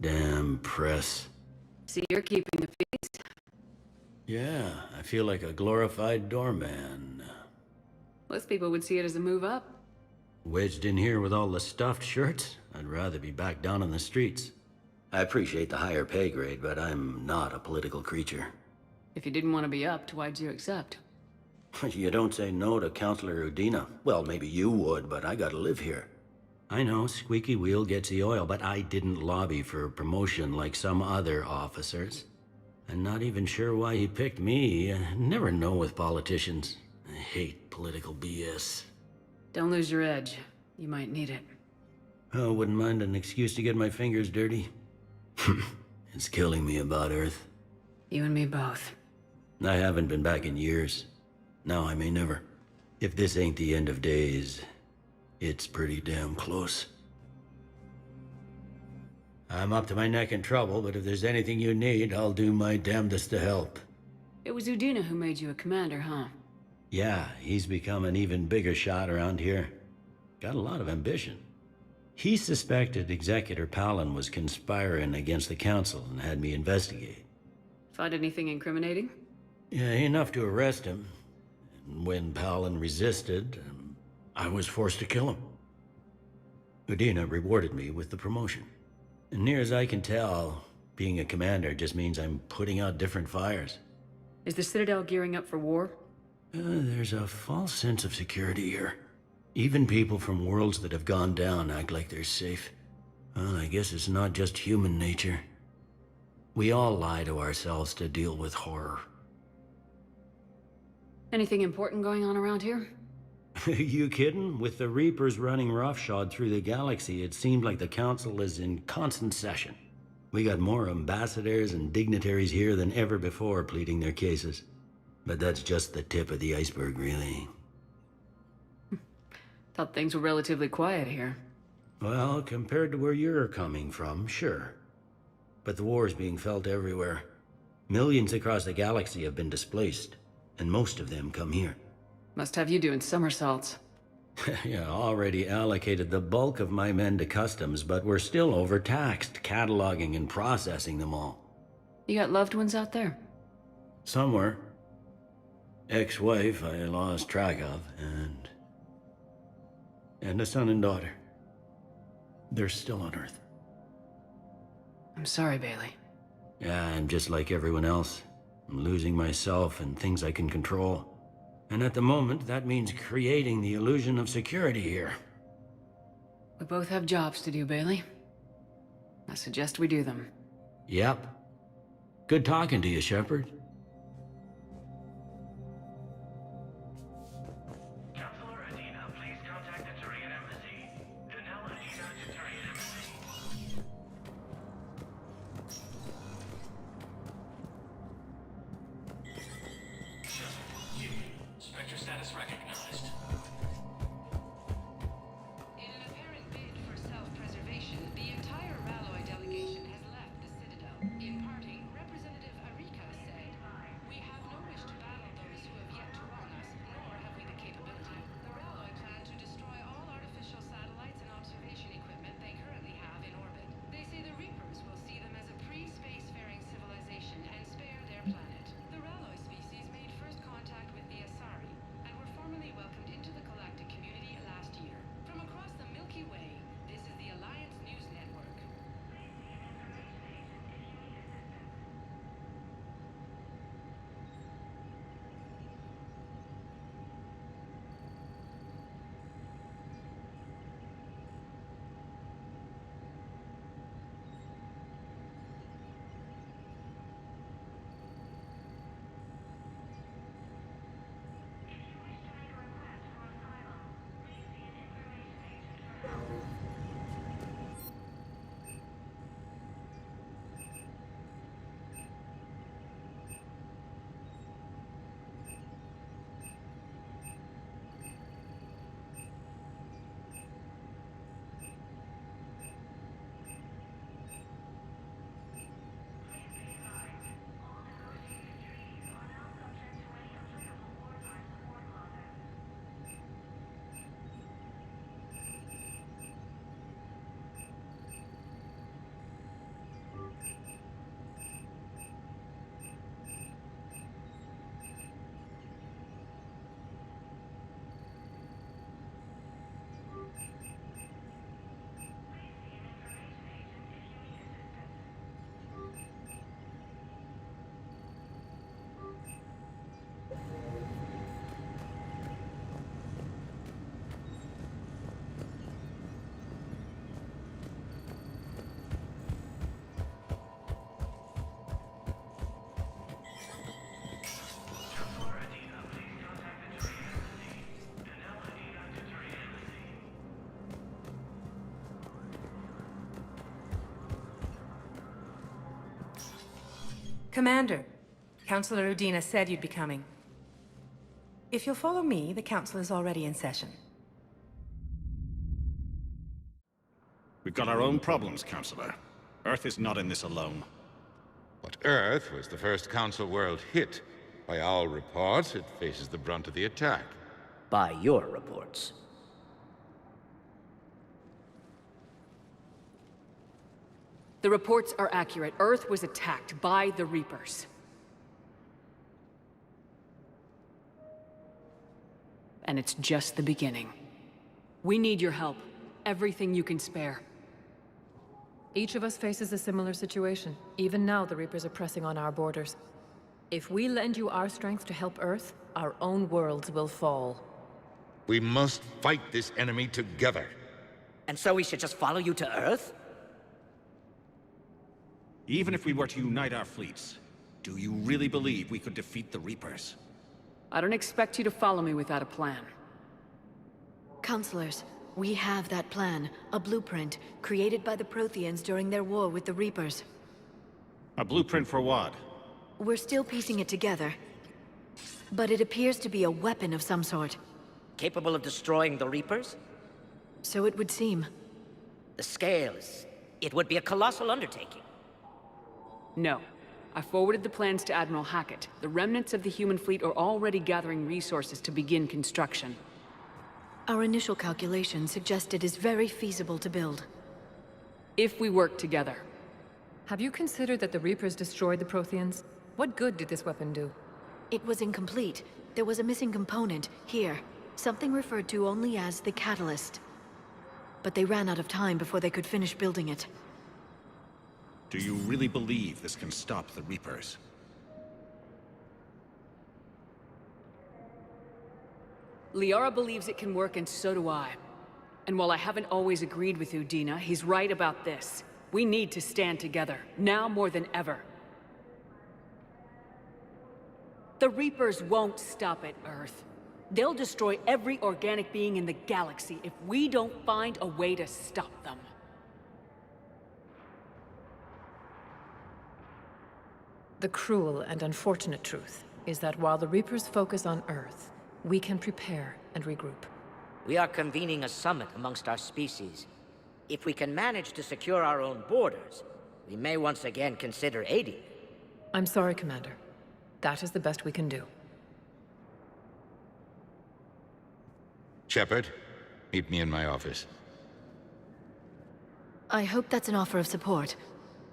Damn press. See, you're keeping the peace. Yeah, I feel like a glorified doorman. Most people would see it as a move up. Wedged in here with all the stuffed shirts? I'd rather be back down on the streets. I appreciate the higher pay grade, but I'm not a political creature. If you didn't want to be upped, why'd you accept? You don't say no to Counselor Udina. Well, maybe you would, but I gotta live here. I know, squeaky wheel gets the oil, but I didn't lobby for promotion like some other officers. I'm not even sure why he picked me. I never know with politicians. I hate political BS. Don't lose your edge. You might need it. Oh, wouldn't mind an excuse to get my fingers dirty. It's killing me about Earth. You and me both. I haven't been back in years. Now I may never. If this ain't the end of days, it's pretty damn close. I'm up to my neck in trouble, but if there's anything you need, I'll do my damnedest to help. It was Udina who made you a commander, huh? Yeah, he's become an even bigger shot around here. Got a lot of ambition. He suspected Executor Palin was conspiring against the Council and had me investigate. Find anything incriminating? Yeah, enough to arrest him. And when Palin resisted, I was forced to kill him. Udina rewarded me with the promotion. And near as I can tell, being a commander just means I'm putting out different fires. Is the Citadel gearing up for war? There's a false sense of security here. Even people from worlds that have gone down act like they're safe. Well, I guess it's not just human nature. We all lie to ourselves to deal with horror. Anything important going on around here? You kidding? With the Reapers running roughshod through the galaxy, it seemed like the Council is in constant session. We got more ambassadors and dignitaries here than ever before pleading their cases. But that's just the tip of the iceberg, really. Thought things were relatively quiet here. Well, compared to where you're coming from, sure. But the war's being felt everywhere. Millions across the galaxy have been displaced, and most of them come here. Must have you doing somersaults. Yeah, already allocated the bulk of my men to customs, but we're still overtaxed, cataloging and processing them all. You got loved ones out there? Somewhere. Ex-wife I lost track of, and a son and daughter. They're still on Earth. I'm sorry, Bailey. Yeah, I'm just like everyone else. I'm losing myself and things I can control. And at the moment, that means creating the illusion of security here. We both have jobs to do, Bailey. I suggest we do them. Yep. Good talking to you, Shepard. Counselor Udina, please contact the Turian Embassy. Denell Udina to Turian Embassy. Spectre status recognized. In an apparent bid for self-preservation, the entire Ralloy delegation has left the Citadel. In parting, Representative Arika said, Commander, Councilor Udina said you'd be coming. If you'll follow me, the council is already in session. We've got our own problems, Counselor. Earth is not in this alone. But Earth was the first Council world hit. By all reports, it faces the brunt of the attack. By your reports. The reports are accurate. Earth was attacked by the Reapers. And it's just the beginning. We need your help. Everything you can spare. Each of us faces a similar situation. Even now, the Reapers are pressing on our borders. If we lend you our strength to help Earth, our own worlds will fall. We must fight this enemy together. And so we should just follow you to Earth? Even if we were to unite our fleets, do you really believe we could defeat the Reapers? I don't expect you to follow me without a plan. Counselors, we have that plan. A blueprint, created by the Protheans during their war with the Reapers. A blueprint for what? We're still piecing it together. But it appears to be a weapon of some sort. Capable of destroying the Reapers? So it would seem. The scale is... it would be a colossal undertaking. No. I forwarded the plans to Admiral Hackett. The remnants of the human fleet are already gathering resources to begin construction. Our initial calculations suggest it is very feasible to build. If we work together. Have you considered that the Reapers destroyed the Protheans? What good did this weapon do? It was incomplete. There was a missing component, here. Something referred to only as the Catalyst. But they ran out of time before they could finish building it. Do you really believe this can stop the Reapers? Liara believes it can work, and so do I. And while I haven't always agreed with Udina, he's right about this. We need to stand together, now more than ever. The Reapers won't stop at Earth. They'll destroy every organic being in the galaxy if we don't find a way to stop them. The cruel and unfortunate truth is that while the Reapers focus on Earth, we can prepare and regroup. We are convening a summit amongst our species. If we can manage to secure our own borders, we may once again consider aiding. I'm sorry, Commander. That is the best we can do. Shepard, meet me in my office. I hope that's an offer of support.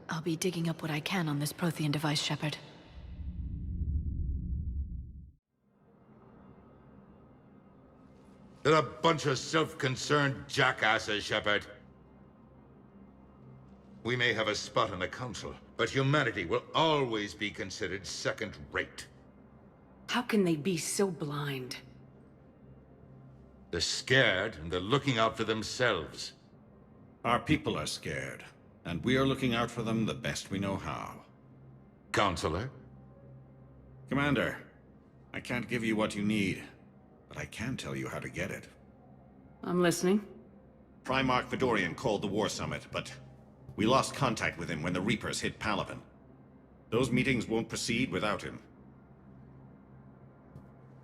I'll be digging up what I can on this Prothean device, Shepard. They're a bunch of self-concerned jackasses, Shepard. We may have a spot in the Council, but humanity will always be considered second-rate. How can they be so blind? They're scared, and they're looking out for themselves. Our people are scared, and we are looking out for them the best we know how. Counselor? Commander, I can't give you what you need, but I can tell you how to get it. I'm listening. Primarch Fedorian called the War Summit, but we lost contact with him when the Reapers hit Palaven. Those meetings won't proceed without him.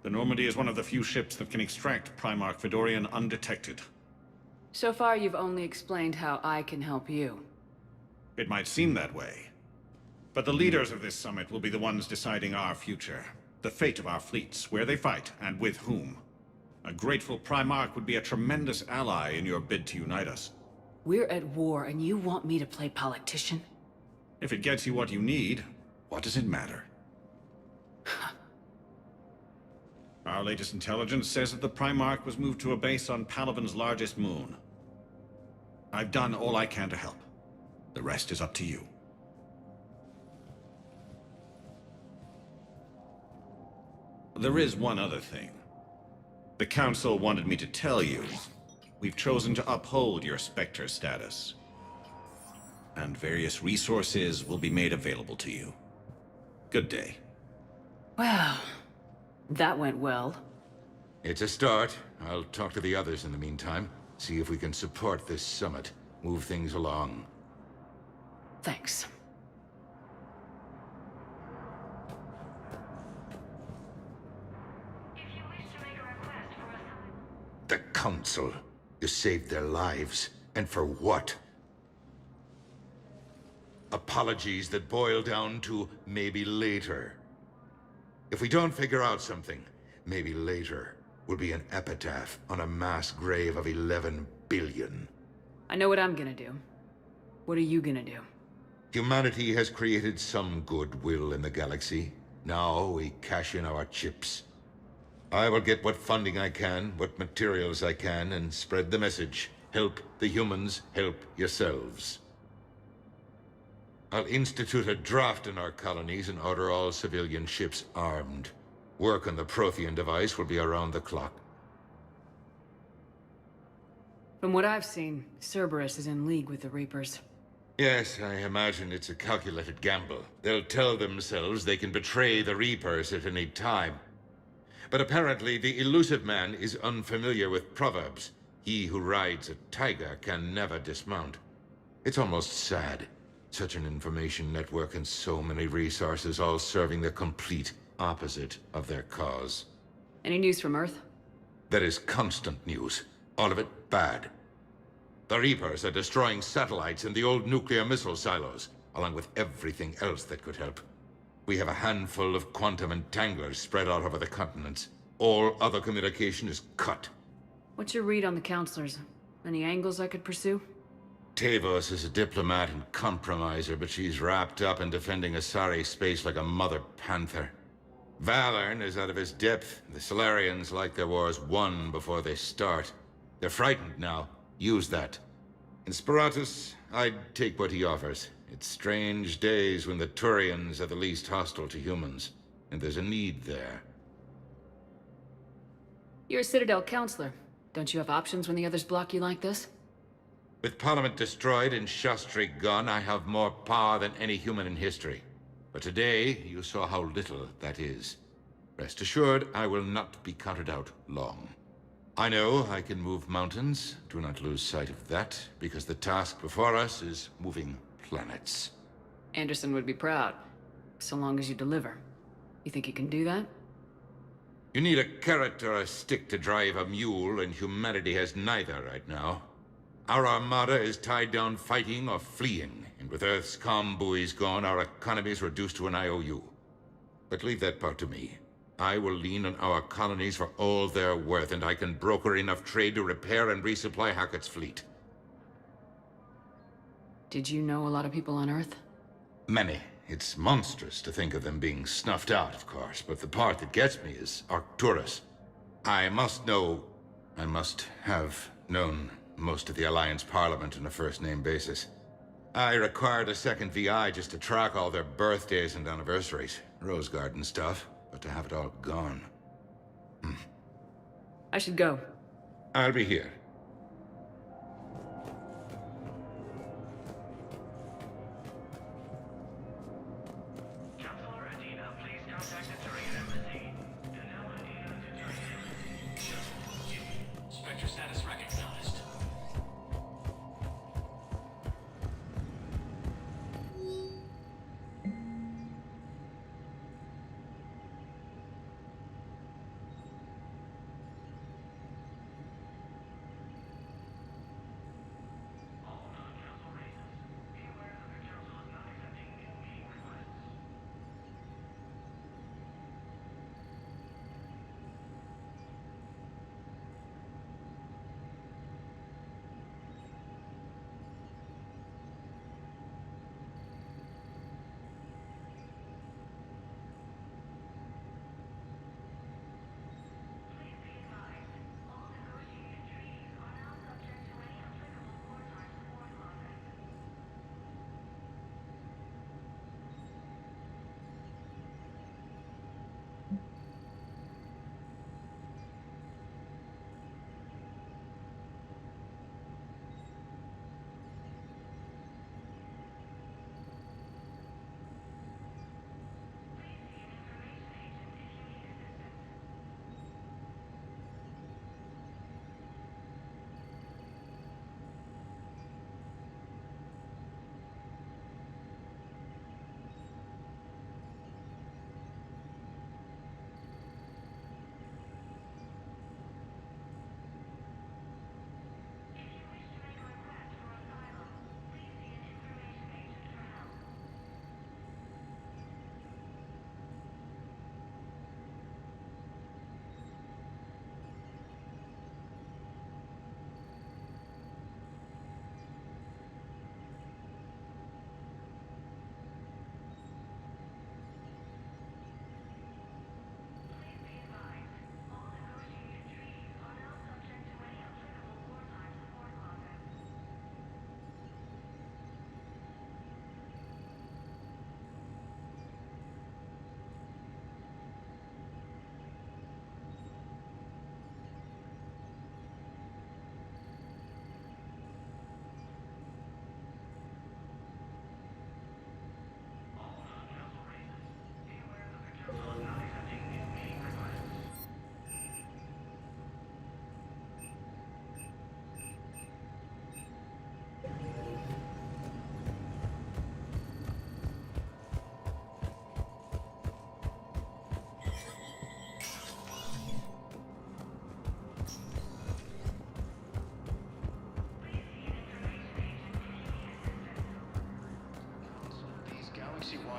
The Normandy is one of the few ships that can extract Primarch Fedorian undetected. So far, you've only explained how I can help you. It might seem that way. But the leaders of this summit will be the ones deciding our future. The fate of our fleets, where they fight, and with whom. A grateful Primarch would be a tremendous ally in your bid to unite us. We're at war, and you want me to play politician? If it gets you what you need, what does it matter? Our latest intelligence says that the Primarch was moved to a base on Palaven's largest moon. I've done all I can to help. The rest is up to you. There is one other thing. The Council wanted me to tell you, we've chosen to uphold your Spectre status. And various resources will be made available to you. Good day. Well, that went well. It's a start. I'll talk to the others in the meantime. See if we can support this summit. Move things along. Thanks. The Council. You saved their lives. And for what? Apologies that boil down to maybe later. If we don't figure out something, maybe later will be an epitaph on a mass grave of 11 billion. I know what I'm gonna do. What are you gonna do? Humanity has created some goodwill in the galaxy. Now we cash in our chips. I will get what funding I can, what materials I can, and spread the message. Help the humans, help yourselves. I'll institute a draft in our colonies and order all civilian ships armed. Work on the Prothean device will be around the clock. From what I've seen, Cerberus is in league with the Reapers. Yes, I imagine it's a calculated gamble. They'll tell themselves they can betray the Reapers at any time. But apparently the Illusive Man is unfamiliar with proverbs. He who rides a tiger can never dismount. It's almost sad. Such an information network and so many resources all serving the complete opposite of their cause. Any news from Earth? There is constant news. All of it bad. The Reapers are destroying satellites and the old nuclear missile silos, along with everything else that could help. We have a handful of quantum entanglers spread out over the continents. All other communication is cut. What's your read on the counselors? Any angles I could pursue? Tavos is a diplomat and compromiser, but she's wrapped up in defending Asari space like a mother panther. Valern is out of his depth. The Solarians like their wars won before they start. They're frightened now. Use that. In Sparatus, I'd take what he offers. It's strange days when the Turians are the least hostile to humans, and there's a need there. You're a Citadel counselor. Don't you have options when the others block you like this? With Parliament destroyed and Shastri gone, I have more power than any human in history. But today, you saw how little that is. Rest assured, I will not be counted out long. I know I can move mountains. Do not lose sight of that, because the task before us is moving planets. Anderson would be proud, so long as you deliver. You think you can do that? You need a carrot or a stick to drive a mule, and humanity has neither right now. Our armada is tied down fighting or fleeing, and with Earth's comm buoys gone, our economy is reduced to an IOU. But leave that part to me. I will lean on our colonies for all they're worth, and I can broker enough trade to repair and resupply Hackett's fleet. Did you know a lot of people on Earth? Many. It's monstrous to think of them being snuffed out, of course, but the part that gets me is Arcturus. I must have known most of the Alliance Parliament on a first-name basis. I required a second VI just to track all their birthdays and anniversaries. Rose Garden stuff, but to have it all gone. I should go. I'll be here. Counselor Adina, please contact the Turian Embassy. Denella Adina to Turian. Spectre status recognized.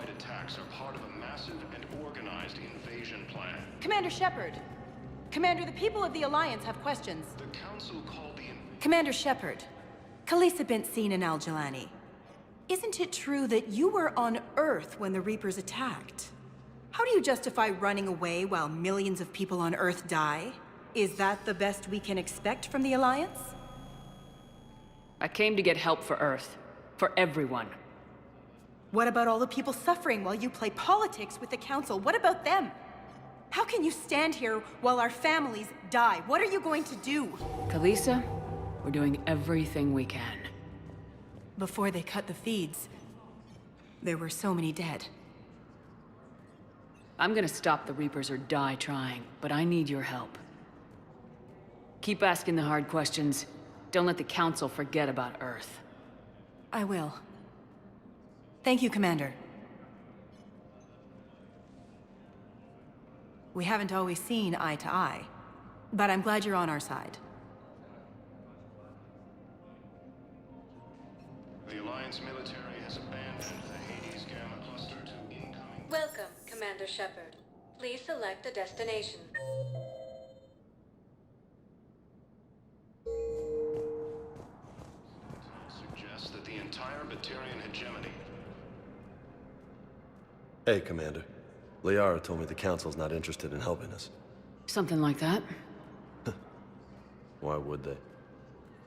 Allied attacks are part of a massive and organized invasion plan. Commander Shepard! Commander, the people of the Alliance have questions. The Council called the Commander Shepard, Khalisah bint Sin and Al-Jalani. Isn't it true that you were on Earth when the Reapers attacked? How do you justify running away while millions of people on Earth die? Is that the best we can expect from the Alliance? I came to get help for Earth. For everyone. What about all the people suffering while you play politics with the Council? What about them? How can you stand here while our families die? What are you going to do? Khalisah, we're doing everything we can. Before they cut the feeds, there were so many dead. I'm gonna stop the Reapers or die trying, but I need your help. Keep asking the hard questions. Don't let the Council forget about Earth. I will. Thank you, Commander. We haven't always seen eye to eye, but I'm glad you're on our side. The Alliance military has abandoned the Hades Gamma cluster to incoming... Welcome, Commander Shepard. Please select a destination. Suggests that the entire Batarian hegemony... Hey, Commander. Liara told me the Council's not interested in helping us. Something like that. Why would they?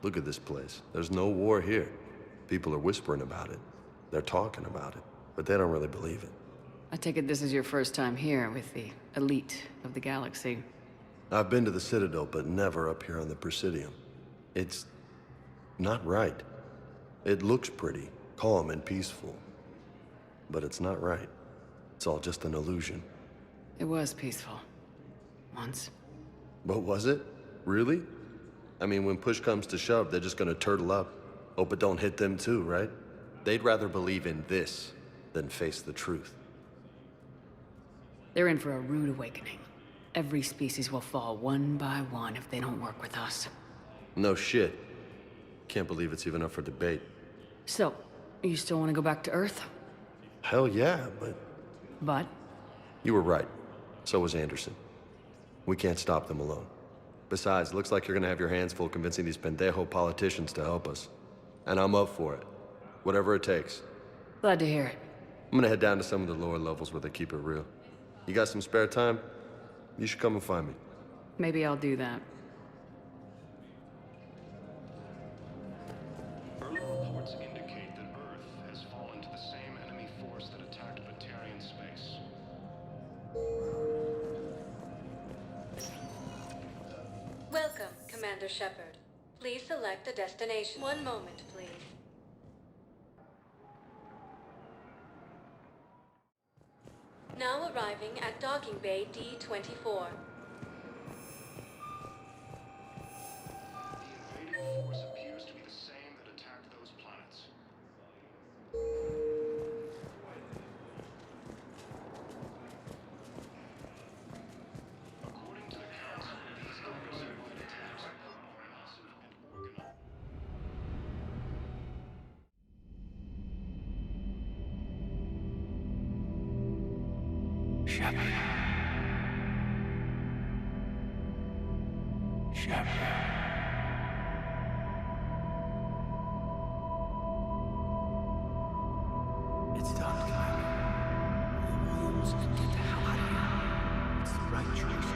Look at this place. There's no war here. People are whispering about it. They're talking about it, but they don't really believe it. I take it this is your first time here with the elite of the galaxy. I've been to the Citadel, but never up here on the Presidium. It's not right. It looks pretty, calm and peaceful, but it's not right. It's all just an illusion. It was peaceful. Once. But was it? Really? I mean, when push comes to shove, they're just gonna turtle up. Hope it don't hit them too, right? They'd rather believe in this than face the truth. They're in for a rude awakening. Every species will fall one by one if they don't work with us. No shit. Can't believe it's even up for debate. So, you still want to go back to Earth? Hell yeah, but... But? You were right. So was Anderson. We can't stop them alone. Besides, looks like you're gonna have your hands full convincing these pendejo politicians to help us. And I'm up for it. Whatever it takes. Glad to hear it. I'm gonna head down to some of the lower levels where they keep it real. You got some spare time? You should come and find me. Maybe I'll do that. Early reports indicate that Earth has fallen to the same enemy force that attacked Batarian space. Welcome, Commander Shepard. Please select a destination. One moment, please. Now arriving at Docking Bay D-24. The invading force appears to be the same that attacked those planets. According to the Council, these diversified attacks are part of a massive and organized... Shepard. Shepard. It's done, Commander. The Williams can get the hell out of here. It's the right choice.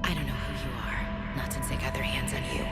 I don't know who you are. Not since they got their hands on you.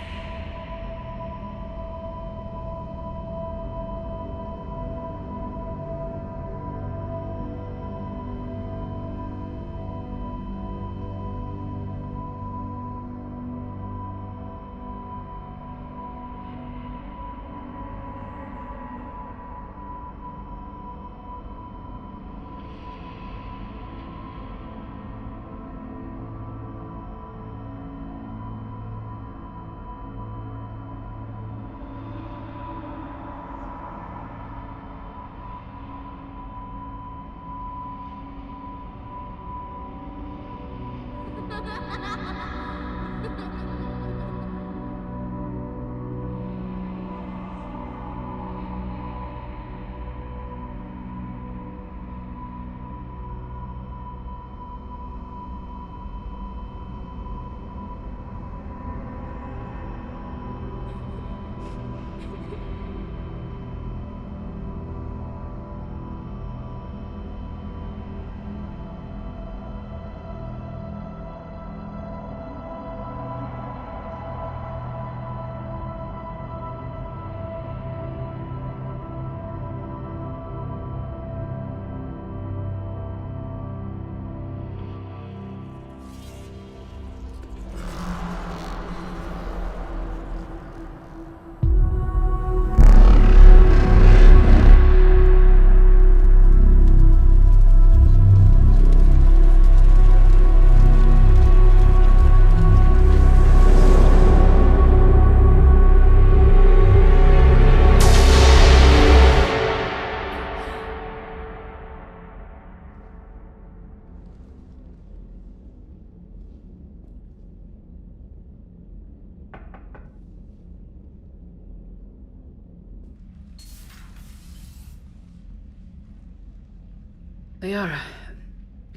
Liara,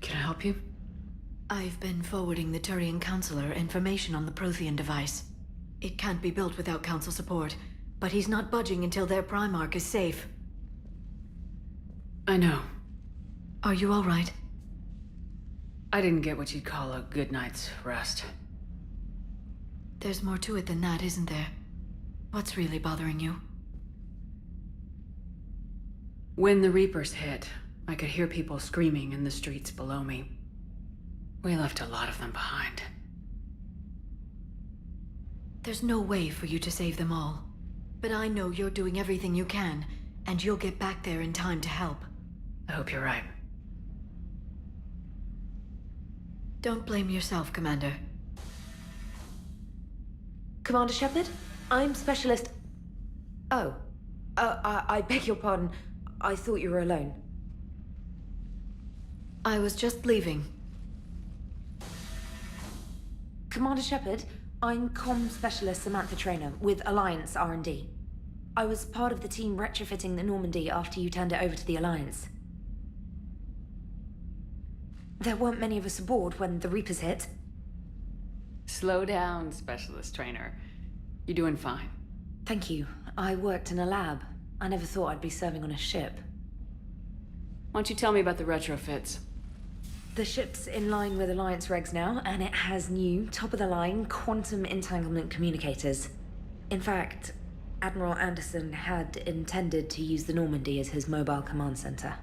can I help you? I've been forwarding the Turian Counselor information on the Prothean device. It can't be built without Council support, but he's not budging until their Primarch is safe. I know. Are you all right? I didn't get what you'd call a good night's rest. There's more to it than that, isn't there? What's really bothering you? When the Reapers hit, I could hear people screaming in the streets below me. We left a lot of them behind. There's no way for you to save them all. But I know you're doing everything you can, and you'll get back there in time to help. I hope you're right. Don't blame yourself, Commander. Commander Shepard? I'm Specialist... Oh. I beg your pardon. I thought you were alone. I was just leaving. Commander Shepard, I'm Comm Specialist Samantha Traynor with Alliance R&D. I was part of the team retrofitting the Normandy after you turned it over to the Alliance. There weren't many of us aboard when the Reapers hit. Slow down, Specialist Trainer. You're doing fine. Thank you. I worked in a lab. I never thought I'd be serving on a ship. Why don't you tell me about the retrofits? The ship's in line with Alliance regs now, and it has new, top-of-the-line quantum entanglement communicators. In fact, Admiral Anderson had intended to use the Normandy as his mobile command center.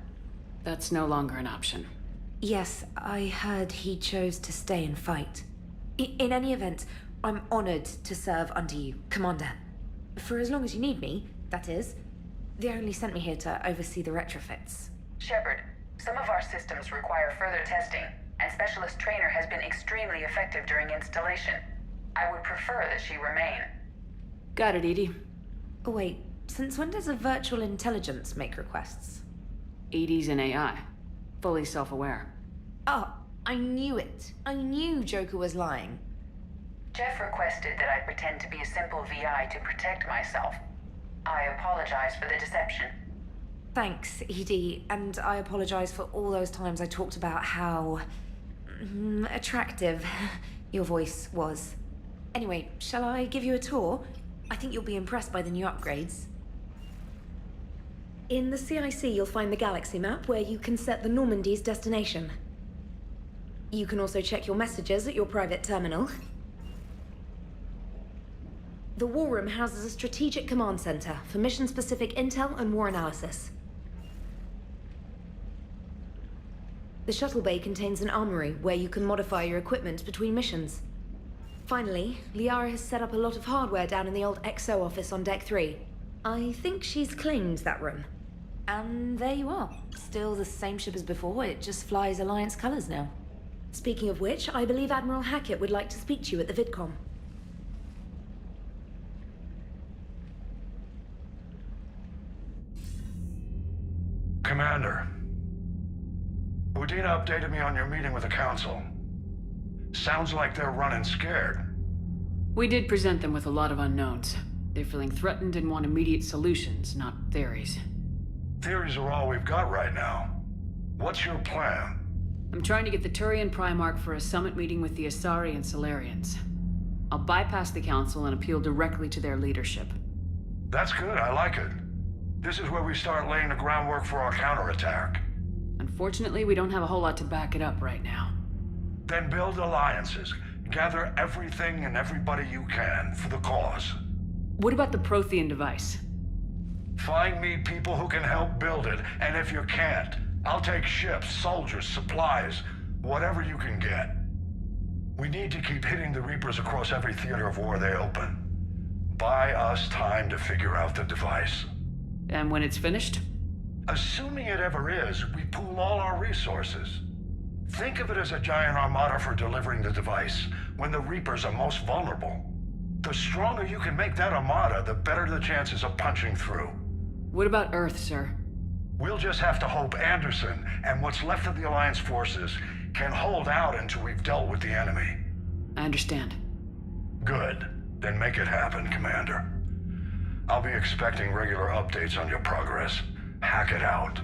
That's no longer an option. Yes, I heard he chose to stay and fight. In any event, I'm honored to serve under you, Commander. For as long as you need me, that is. They only sent me here to oversee the retrofits. Shepard, some of our systems require further testing, and Specialist Trainer has been extremely effective during installation. I would prefer that she remain. Got it, Edie. Oh, wait, since when does a virtual intelligence make requests? Edie's an AI. Fully self-aware. Oh, I knew it. I knew Joker was lying. Jeff requested that I pretend to be a simple VI to protect myself. I apologize for the deception. Thanks, Edie, and I apologize for all those times I talked about how... attractive your voice was. Anyway, shall I give you a tour? I think you'll be impressed by the new upgrades. In the CIC, you'll find the galaxy map where you can set the Normandy's destination. You can also check your messages at your private terminal. The War Room houses a strategic command center for mission-specific intel and war analysis. The shuttle bay contains an armory where you can modify your equipment between missions. Finally, Liara has set up a lot of hardware down in the old XO office on Deck 3. I think she's claimed that room. And there you are. Still the same ship as before, it just flies Alliance colors now. Speaking of which, I believe Admiral Hackett would like to speak to you at the VidCom. Commander, Udina updated me on your meeting with the Council. Sounds like they're running scared. We did present them with a lot of unknowns. They're feeling threatened and want immediate solutions, not theories. Theories are all we've got right now. What's your plan? I'm trying to get the Turian Primarch for a summit meeting with the Asari and Solarians. I'll bypass the Council and appeal directly to their leadership. That's good, I like it. This is where we start laying the groundwork for our counterattack. Unfortunately, we don't have a whole lot to back it up right now. Then build alliances. Gather everything and everybody you can for the cause. What about the Prothean device? Find me people who can help build it, and if you can't, I'll take ships, soldiers, supplies, whatever you can get. We need to keep hitting the Reapers across every theater of war they open. Buy us time to figure out the device. And when it's finished? Assuming it ever is, we pool all our resources. Think of it as a giant armada for delivering the device, when the Reapers are most vulnerable. The stronger you can make that armada, the better the chances of punching through. What about Earth, sir? We'll just have to hope Anderson and what's left of the Alliance forces can hold out until we've dealt with the enemy. I understand. Good. Then make it happen, Commander. I'll be expecting regular updates on your progress. Hack it out.